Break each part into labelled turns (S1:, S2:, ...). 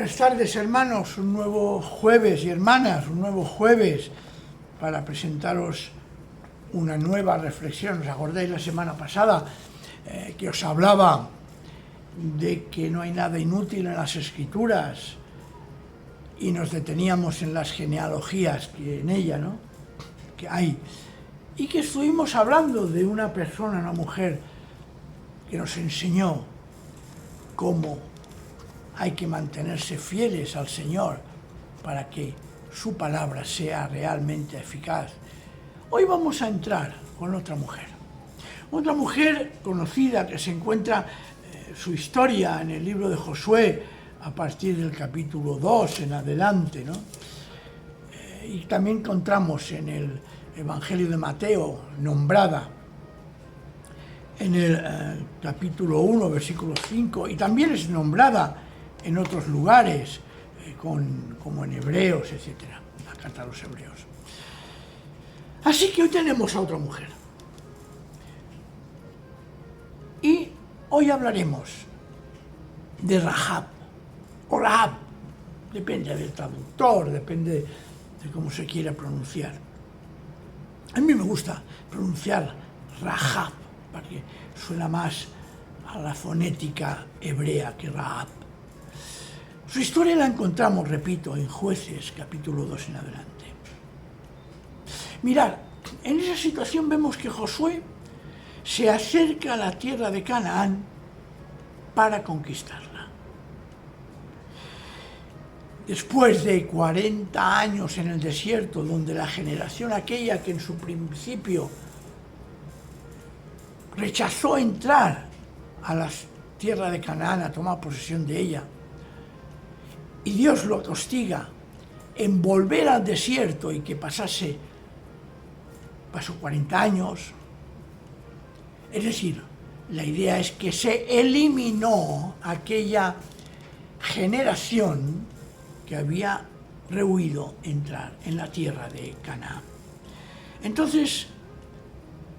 S1: Buenas tardes, hermanos, un nuevo jueves y hermanas, un nuevo jueves para presentaros una nueva reflexión. ¿Os acordáis la semana pasada que os hablaba de que no hay nada inútil en las Escrituras y nos deteníamos en las genealogías que en ella, ¿no?, que hay, y que estuvimos hablando de una persona, una mujer, que nos enseñó cómo hay que mantenerse fieles al Señor para que su palabra sea realmente eficaz. Hoy vamos a entrar con otra mujer conocida que se encuentra su historia en el libro de Josué a partir del capítulo 2 en adelante, ¿no? Y también encontramos en el Evangelio de Mateo como en el capítulo 1, versículo 5, y también es nombrada en otros lugares, como en Hebreos, etc., la carta a los Hebreos. Así que hoy tenemos a otra mujer. Y hoy hablaremos de Rahab, o Rahab, depende del traductor, depende de cómo se quiera pronunciar. A mí me gusta pronunciar Rahab, porque suena más a la fonética hebrea que Rahab. Su historia la encontramos, repito, en Jueces, capítulo 2 en adelante. Mirad, en esa situación vemos que Josué se acerca a la tierra de Canaán para conquistarla. Después de 40 años en el desierto, donde la generación aquella que en su principio rechazó entrar a la tierra de Canaán a tomar posesión de ella, y Dios lo castiga en volver al desierto y que pasó 40 años, es decir, la idea es que se eliminó aquella generación que había rehuido entrar en la tierra de Canaán. Entonces,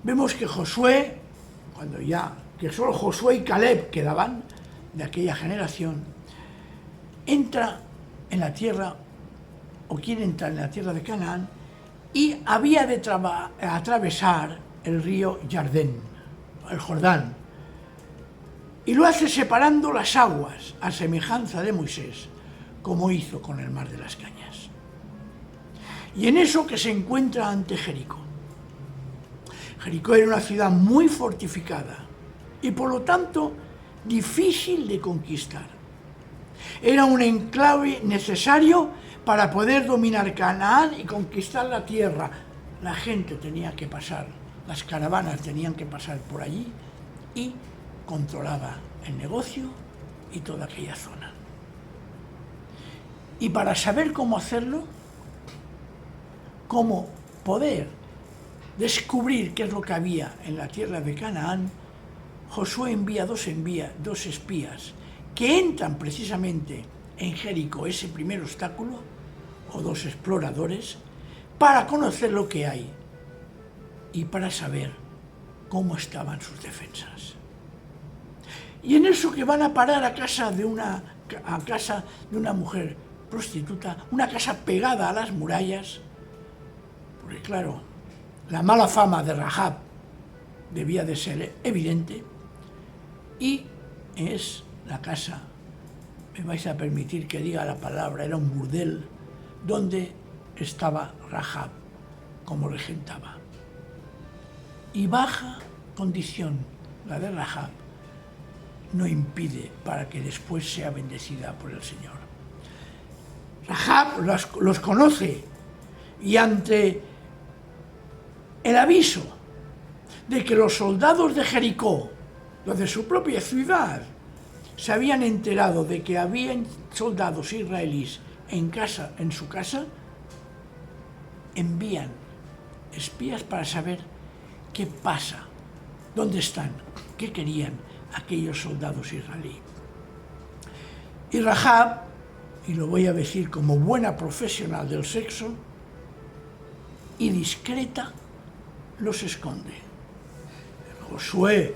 S1: vemos que Josué, que solo Josué y Caleb quedaban de aquella generación, entra en la tierra, o quiere entrar en la tierra de Canaán, y había de atravesar el río Jordán, el Jordán, y lo hace separando las aguas, a semejanza de Moisés, como hizo con el mar de las Cañas. Y en eso que se encuentra ante Jericó. Jericó era una ciudad muy fortificada y por lo tanto difícil de conquistar. Era un enclave necesario para poder dominar Canaán y conquistar la tierra. La gente tenía que pasar, las caravanas tenían que pasar por allí y controlaba el negocio y toda aquella zona. Y para saber cómo hacerlo, cómo poder descubrir qué es lo que había en la tierra de Canaán, Josué envía dos espías que entran precisamente en Jericó, ese primer obstáculo, o dos exploradores, para conocer lo que hay y para saber cómo estaban sus defensas. Y en eso que van a parar a casa de una mujer prostituta, una casa pegada a las murallas, porque claro, la mala fama de Rahab debía de ser evidente, y es la casa, me vais a permitir que diga la palabra, era un burdel donde estaba Rahab como regentaba. Y baja condición, la de Rahab, no impide para que después sea bendecida por el Señor. Rahab los conoce y ante el aviso de que los soldados de Jericó, los de su propia ciudad, se habían enterado de que habían soldados israelíes en su casa, envían espías para saber qué pasa, dónde están, qué querían aquellos soldados israelíes. Y Rahab, y lo voy a decir como buena profesional del sexo, y discreta, los esconde. Josué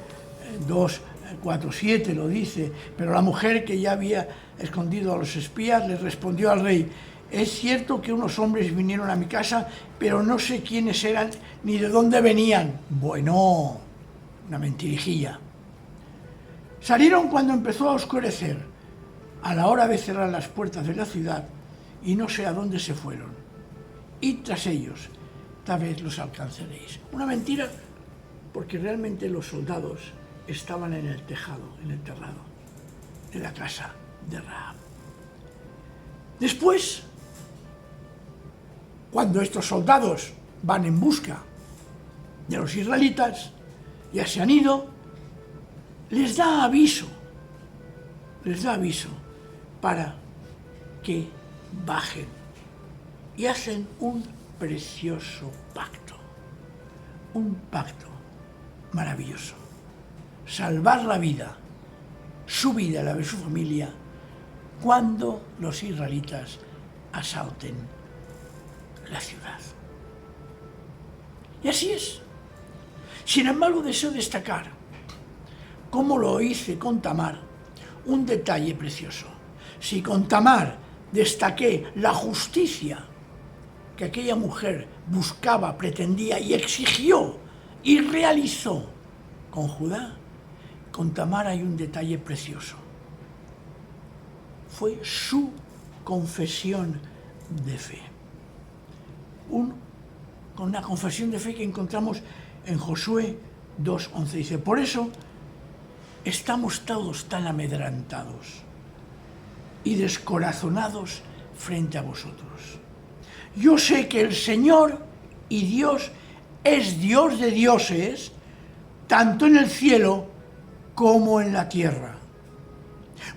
S1: 2, 4:7 lo dice, pero la mujer que ya había escondido a los espías le respondió al rey: es cierto que unos hombres vinieron a mi casa, pero no sé quiénes eran ni de dónde venían. Bueno, una mentirijilla. Salieron cuando empezó a oscurecer, a la hora de cerrar las puertas de la ciudad, y no sé a dónde se fueron. Id tras ellos, tal vez los alcanzaréis. Una mentira, porque realmente los soldados estaban en el tejado, en el terrado de la casa de Rahab. Después, cuando estos soldados van en busca de los israelitas, ya se han ido, les da aviso para que bajen y hacen un precioso pacto, un pacto maravilloso: salvar la vida, su vida y la de su familia, cuando los israelitas asalten la ciudad. Y así es. Sin embargo, deseo destacar, como lo hice con Tamar, un detalle precioso. Si con Tamar destaqué la justicia que aquella mujer buscaba, pretendía y exigió y realizó con Judá, con Tamar hay un detalle precioso. Fue su confesión de fe. Con una confesión de fe que encontramos en Josué 2:11. Dice: por eso estamos todos tan amedrentados y descorazonados frente a vosotros. Yo sé que el Señor y Dios es Dios de dioses, tanto en el cielo como en la tierra.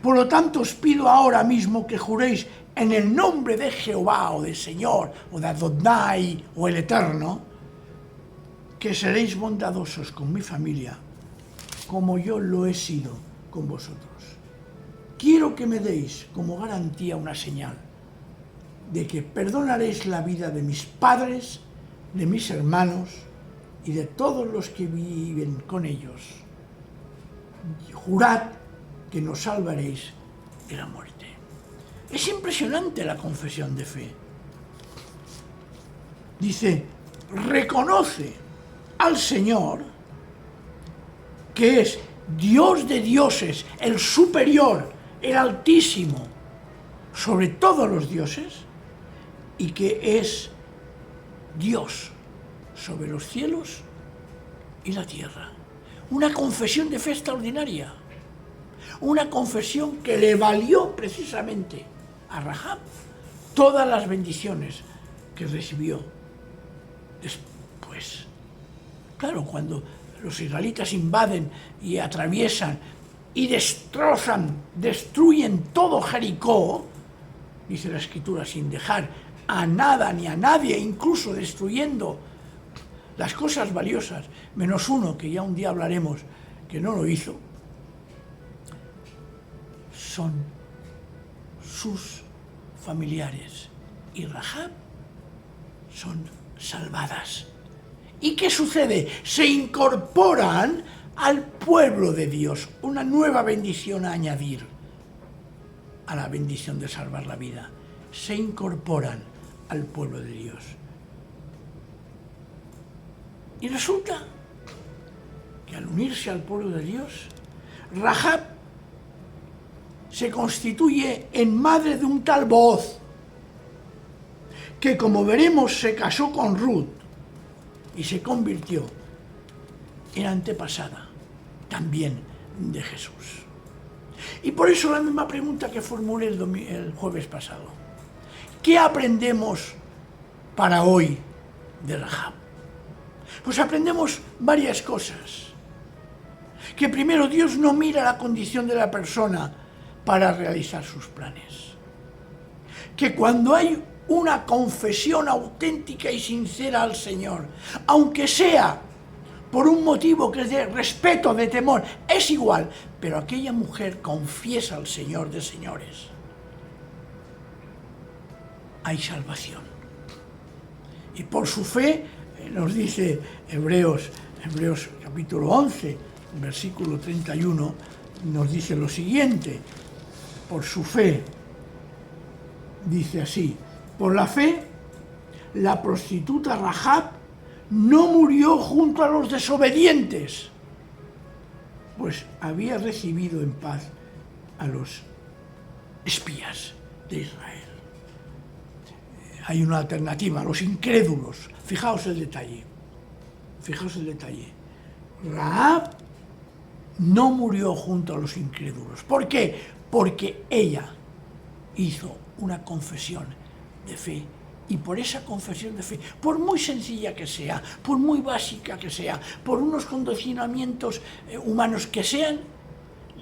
S1: Por lo tanto, os pido ahora mismo que juréis en el nombre de Jehová, o de Señor, o de Adonai, o el Eterno, que seréis bondadosos con mi familia, como yo lo he sido con vosotros. Quiero que me deis como garantía una señal de que perdonaréis la vida de mis padres, de mis hermanos y de todos los que viven con ellos. Jurad que nos salvaréis de la muerte. Es impresionante la confesión de fe. Dice: reconoce al Señor, que es Dios de dioses, el superior, el altísimo, sobre todos los dioses, y que es Dios sobre los cielos y la tierra. Una confesión de fe extraordinaria. Una confesión que le valió precisamente a Rahab todas las bendiciones que recibió después. Claro, cuando los israelitas invaden y atraviesan y destruyen todo Jericó, dice la Escritura, sin dejar a nada ni a nadie, incluso destruyendo las cosas valiosas, menos uno, que ya un día hablaremos, que no lo hizo, son sus familiares y Rahab son salvadas. ¿Y qué sucede? Se incorporan al pueblo de Dios, una nueva bendición a añadir a la bendición de salvar la vida. Se incorporan al pueblo de Dios. Y resulta que al unirse al pueblo de Dios, Rahab se constituye en madre de un tal Booz, que, como veremos, se casó con Ruth y se convirtió en antepasada también de Jesús. Y por eso la misma pregunta que formulé el jueves pasado: ¿qué aprendemos para hoy de Rahab? Pues aprendemos varias cosas. Que primero, Dios no mira la condición de la persona para realizar sus planes. Que cuando hay una confesión auténtica y sincera al Señor, aunque sea por un motivo que es de respeto, de temor, es igual, pero aquella mujer confiesa al Señor de señores, hay salvación. Y por su fe, nos dice Hebreos capítulo 11, versículo 31, nos dice lo siguiente: por su fe, dice así, por la fe, la prostituta Rahab no murió junto a los desobedientes, pues había recibido en paz a los espías de Israel. Hay una alternativa, los incrédulos. Fijaos el detalle. Fijaos el detalle. Rahab no murió junto a los incrédulos. ¿Por qué? Porque ella hizo una confesión de fe, y por esa confesión de fe, por muy sencilla que sea, por muy básica que sea, por unos condicionamientos humanos que sean,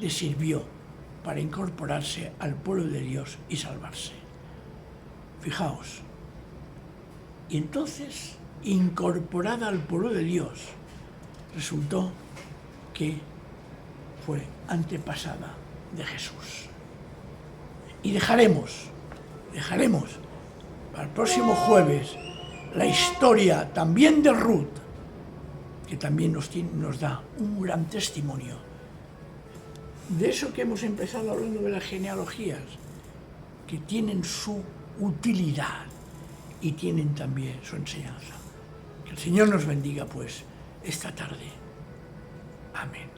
S1: le sirvió para incorporarse al pueblo de Dios y salvarse. Fijaos. Y entonces, incorporada al pueblo de Dios, resultó que fue antepasada de Jesús. Y dejaremos para el próximo jueves la historia también de Ruth, que también nos da un gran testimonio de eso que hemos empezado hablando de las genealogías, que tienen su utilidad y tienen también su enseñanza. Que el Señor nos bendiga, pues, esta tarde. Amén.